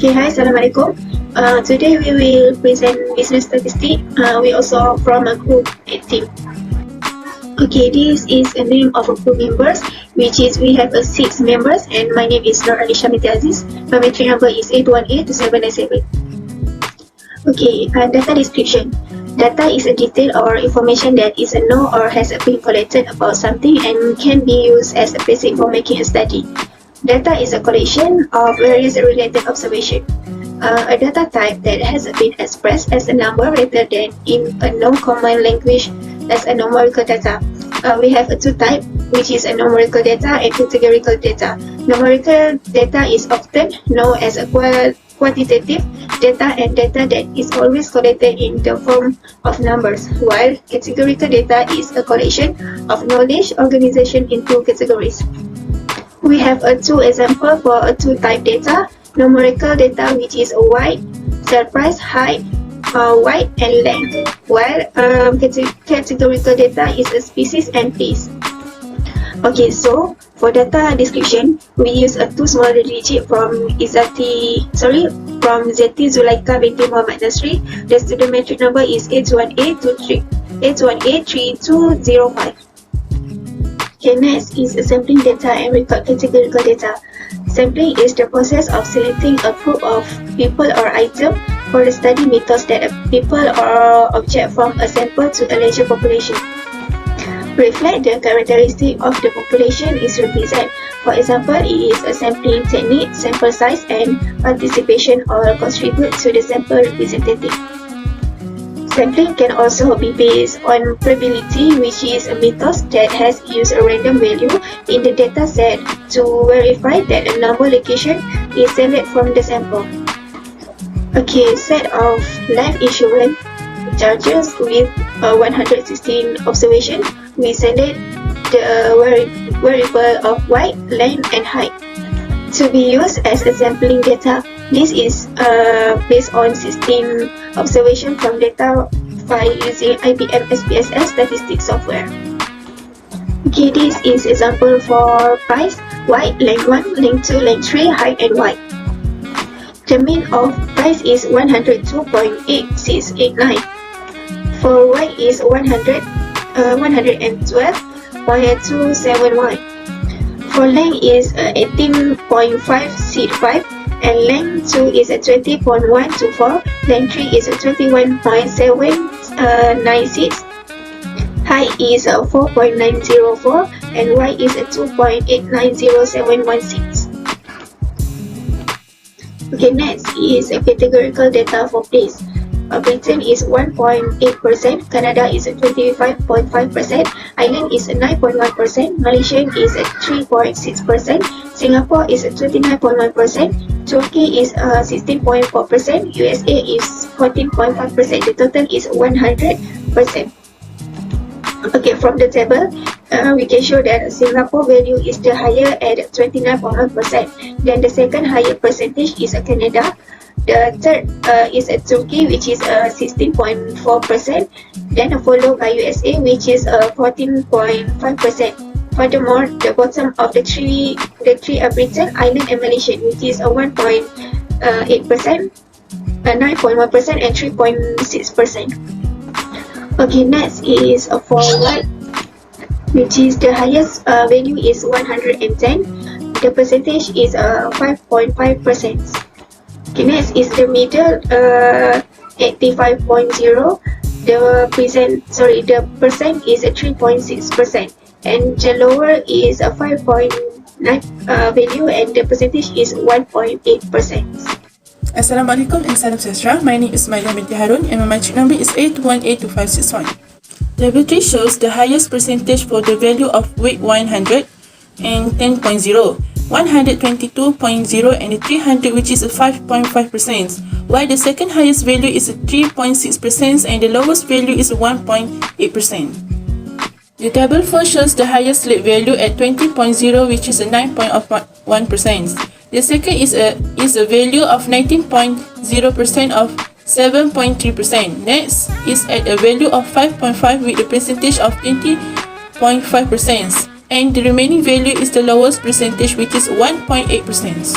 Okay, hi, Assalamualaikum. Today we will present business statistics. We also from a group team. Okay, this is a name of a group members, which is we have 6 members, and my name is Nur Alisha Binti Aziz. My metric number is 8182797. Okay, data description. Data is a detail or information that is known or has been collected about something and can be used as a basis for making a study. Data is a collection of various related observations. A data type that has been expressed as a number rather than in a non-common language as a numerical data. We have two types, which is a numerical data and categorical data. Numerical data is often known as a quantitative data and data that is always collected in the form of numbers, while categorical data is a collection of knowledge organization into categories. We have two examples for a two-type data. Numerical data, which is a weight, sale price, height, weight, and length, while categorical data is a species and place. Okay, so for data description, we use two small digits from Zati Zulaika binti Muhammad Nasri. The student metric number is 8183205. Okay, next is sampling data and record categorical data. Sampling is the process of selecting a group of people or item for the study methods that people or object from a sample to a larger population. Reflect the characteristic of the population is represented. For example, it is a sampling technique, sample size, and participation all contribute to the sample representative. Sampling can also be based on probability, which is a method that has used a random value in the data set to verify that a normal location is selected from the sample. Okay, set of life insurance charges with 116 observations. We select the variable of weight, length, and height to be used as a sampling data. This is based on 16 observations from data file using IBM SPSS statistics software. Okay, this is example for price, weight, length 1, length 2, length 3, height, and weight. The mean of price is 102.8689. For weight is 112.271. For length is 18.565, and length 2 is 20.124, length 3 is 21.796, height is 4.904, and weight is 2.890716. Okay, next is categorical data for place. Britain is 1.8%, Canada is 25.5%, Ireland is 9.1%, Malaysia is 3.6%, Singapore is 29.1%, Turkey is 16.4%, USA is 14.5%. The total is 100%. Okay, from the table, we can show that Singapore value is the higher at 29.1%. Then the second higher percentage is Canada. The third is Turkey, which is 16.4%. Then followed by USA, which is 14.5%. Furthermore, the bottom of the three are Britain, Ireland, and Malaysia, which is 1.8%, 9.1%, and 3.6%. Okay, next is for weight, which is the highest value is 110. The percentage is 5.5%. Okay, next is the middle 85.0. The percent is 3.6%, and the lower is a 5.9 value, and the percentage is 1.8%. Assalamualaikum and salam sejahtera. My name is Maida binti Harun and my metric number is 8182561. Table 3 shows the highest percentage for the value of weight 100 and 10.0, 122.0, and 300, which is 5.5%, while the second highest value is 3.6% and the lowest value is 1.8%. The table 4 shows the highest slate value at 20.0, which is 9.1%. The second is a value of 19.0% of 7.3%. Next is at a value of 5.5 with a percentage of 20.5%. And the remaining value is the lowest percentage, which is 1.8%.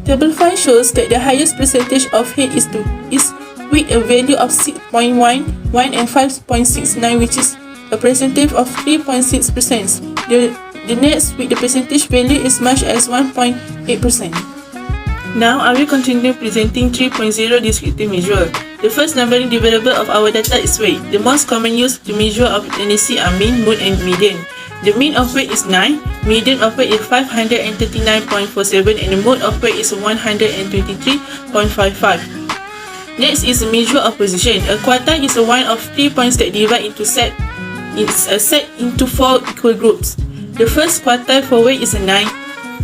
Table 5 shows that the highest percentage of head is with a value of 6.1, 1 and 5.69, which is a percentage of 3.6%. The next with the percentage value is much as 1.8%. Now I will continue presenting 3.0 descriptive measure. The first numbering variable of our data is weight. The most common use to measure of tendency are mean, mode and median. The mean of weight is 9, median of weight is 539.47 and the mode of weight is 123.55. Next is a measure of position. A quartile is a one of 3 points that divide into set into 4 equal groups. The first quartile for weight is a 9,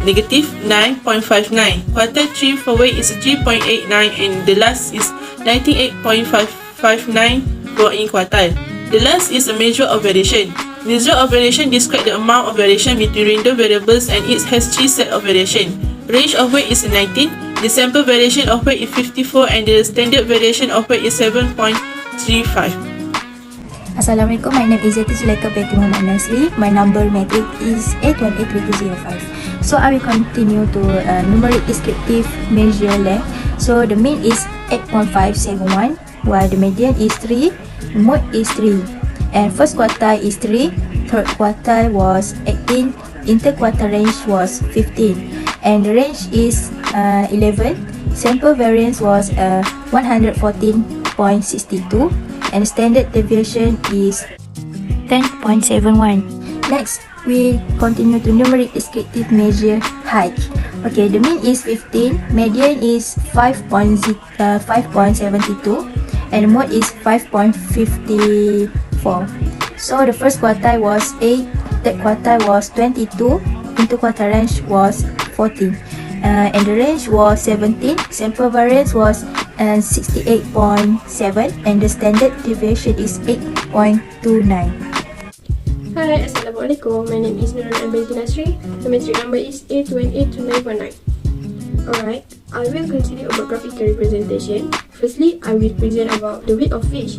negative 9.59. Quartile 3 for weight is a 3.89 and the last is 98.559 for in quartile. The last is a measure of variation. Measure of variation describes the amount of variation between random variables and it has 3 sets of variation. Range of weight is 19, the sample variation of weight is 54 and the standard variation of weight is 7.35. Assalamualaikum, my name is Zeti Zulaika binti Muhammad Nasri. My number matric is 8183205. So I will continue to numeric descriptive measure length. So the mean is 8.571 while the median is 3, mode is 3 and first quartile is 3, third quartile was 18, interquartile range was 15 and the range is 11. Sample variance was 114.62 and standard deviation is 10.71. Next, we continue to numeric descriptive measure height. Okay, the mean is 15, median is 5.72 and the mode is 5.54. So the first quartile was 8, third quartile was 22, interquartile range was 14 and the range was 17. Sample variance was 68.7 and the standard deviation is 8.29. Hi, Assalamualaikum. My name is Nurul binti Nasri. The metric number is 8182949. Alright, I will continue about graphical representation. Firstly, I will present about the weight of fish.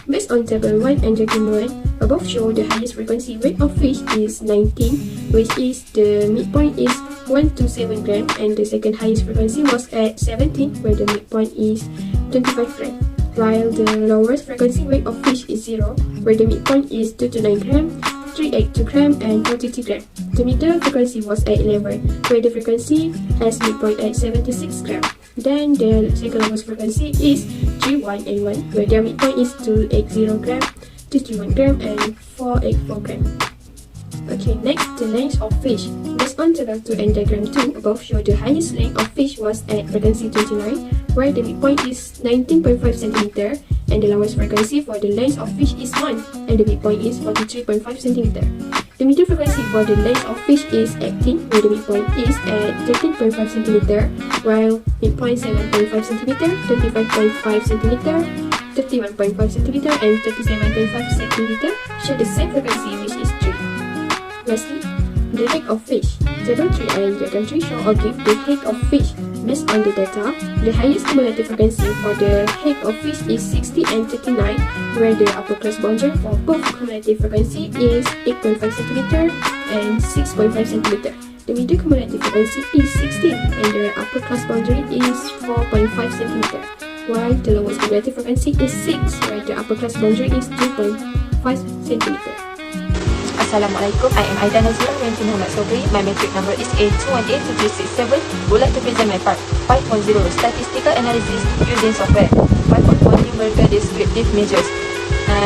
Based on table 1 and diagram 1, above show the highest frequency weight of fish is 19, which is the midpoint is 127 gram, and the second highest frequency was at 17, where the midpoint is 25 gram. While the lowest frequency weight of fish is 0, where the midpoint is 229 gram, 382 gram and 42 gram. The middle frequency was at 11, where the frequency has midpoint at 76 gram. Then the second lowest frequency is 3181, where their midpoint is 280 gram, 231 gram and 484 gram. Okay, next, the length of fish. Based on table 2 and diagram 2, above show the highest length of fish was at frequency 29, where the midpoint is 19.5 cm and the lowest frequency for the length of fish is 1 and the midpoint is 43.5 cm. The middle frequency for the length of fish is 18, where the midpoint is at 13.5 cm, while midpoint 7.5 cm, 25.5 cm, 31.5 cm and 37.5 cm show the same frequency, which is 3. Lastly, the head of fish. Table 3 and diagram 3 show or give the head of fish. Based on the data, the highest cumulative frequency for the head of fish is 60 and 39, where the upper class boundary for both cumulative frequency is 8.5 cm and 6.5 cm. The middle cumulative frequency is 16 and the upper class boundary is 4.5 cm, while the lowest cumulative frequency is 6, where the upper class boundary is 2.5 cm. Assalamualaikum, I am Aida Nazira binti Muhammad Sobri. My metric number is 8218237. Would like to present my part 5.0 statistical analysis using software. 5.1 numerical descriptive measures.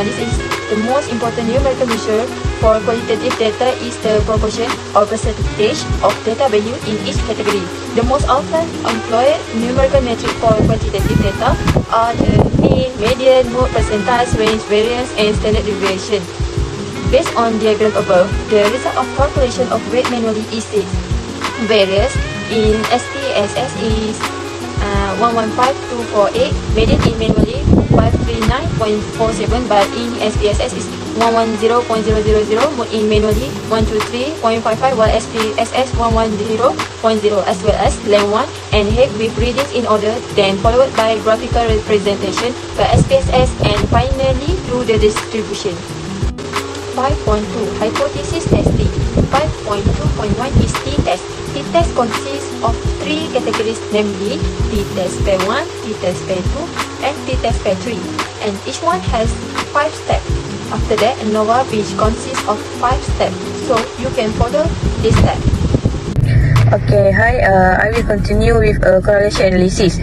This is the most important numerical measure for qualitative data is the proportion or percentage of data value in each category. The most often employed numerical metric for quantitative data are the mean, median, mode, percentage, range, variance, and standard deviation. Based on diagram above, the result of calculation of weight manually is this. Variance in SPSS is 115248, median in manually 539.47, but in SPSS is 110.000, mode in manually 123.55, while SPSS 110.0, as well as length 1 and height with readings in order, then followed by graphical representation by SPSS, and finally do the distribution. 5.2 hypothesis testing. 5.2.1 is t-test. T-test consists of 3 categories, namely t-test pair 1, t-test pair 2, and t-test pair 3. And each one has 5 steps. After that, ANOVA which consists of 5 steps. So you can follow this step. Okay, hi. I will continue with correlation analysis.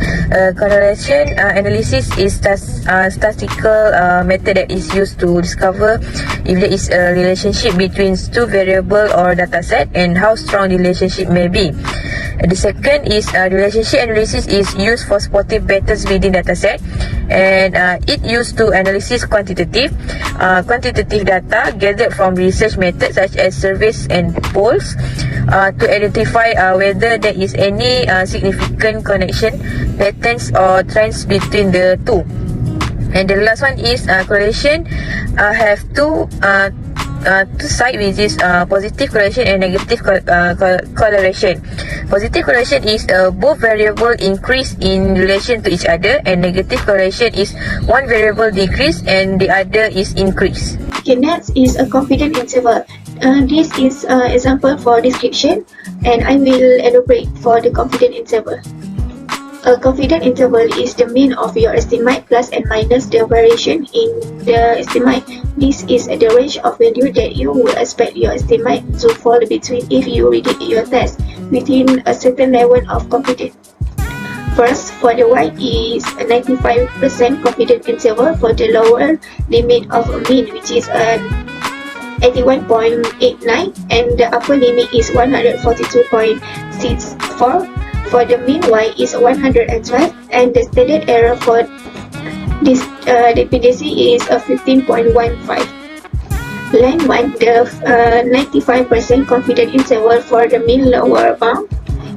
Correlation analysis is statistical method that is used to discover if there is a relationship between two variable or data set and how strong the relationship may be. The second is relationship analysis is used for spotting patterns within data set, and it used to analysis quantitative data gathered from research methods such as surveys and polls to identify whether there is any significant connection, patterns or trends between the two. And the last one is correlation have two sides, which is positive correlation and negative correlation. Positive correlation is both variable increase in relation to each other, and negative correlation is one variable decrease and the other is increase. Okay, next is a confidence interval. This is example for description, and I will elaborate for the confidence interval. A confidence interval is the mean of your estimate plus and minus the variation in the estimate. This is the range of value that you will expect your estimate to fall between if you repeat your test within a certain level of confidence. First, for the y is a 95% confidence interval for the lower limit of a mean, which is an 81.89, and the upper limit is 142.64. For the mean y is 112, and the standard error for this dependency is 15.15. Line 1, the 95% confidence interval for the mean lower bound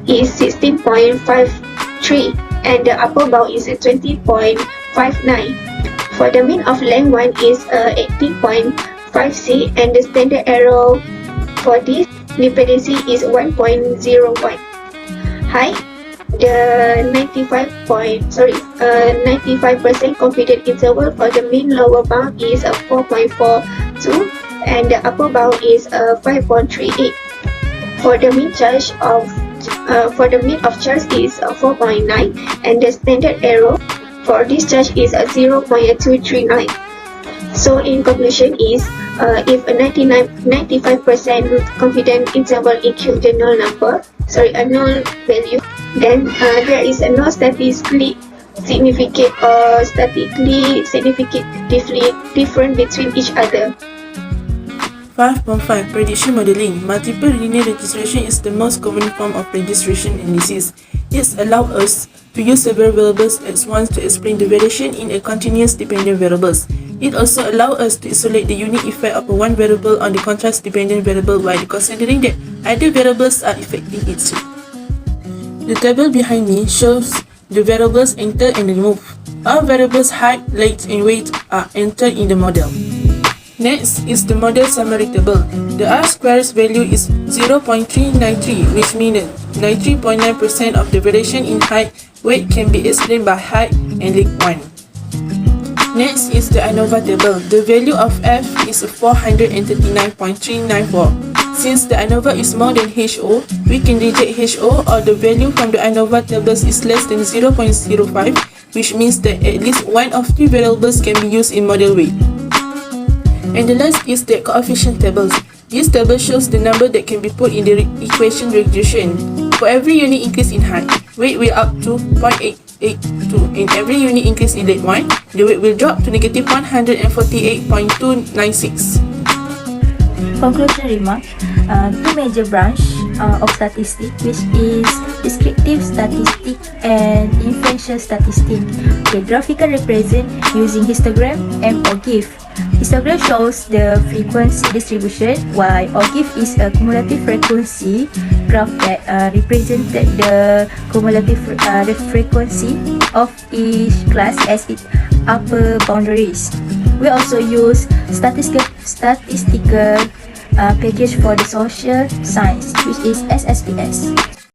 is 16.53, and the upper bound is 20.59. For the mean of length 1 is 18.56, and the standard error for this dependency is 1.01. Height, the 95% confidence interval for the mean lower bound is 4.42, and the upper bound is 5.38. For the mean charge of charge is 4.9, and the standard error for this charge is 0.239. So in conclusion is if a 95% confidence interval include the null value, then there is no statistically significant or statistically significantly different between each other. 5.5 Prediction modeling. Multiple linear registration is the most common form of registration analysis. It allows us to use several variables at once to explain the variation in a continuous dependent variables. It also allows us to isolate the unique effect of one variable on the contrast dependent variable while considering that other variables are affecting it too. The table behind me shows the variables entered and removed. All variables height, length and weight are entered in the model. Next is the model summary table. The R-squares value is 0.393, which means that 93.9% of the variation in height, weight can be explained by height and length 1. Next is the ANOVA table. The value of F is 439.394. Since the ANOVA is more than HO, we can reject HO or the value from the ANOVA tables is less than 0.05, which means that at least one of three variables can be used in model weight. And the last is the coefficient tables. This table shows the number that can be put in the equation regression. For every unit increase in height, weight will up to 0.882. In every unit increase in length 1, the weight will drop to negative 148.296. Conclusion remark. Two major branch of statistics, which is descriptive statistic and inferential statistic. The graphical represent using histogram and or GIF. Histogram shows the frequency distribution, while OGIF is a cumulative frequency graph that represented the cumulative frequency of each class as its upper boundaries. We also use statistical package for the social science, which is SSPS.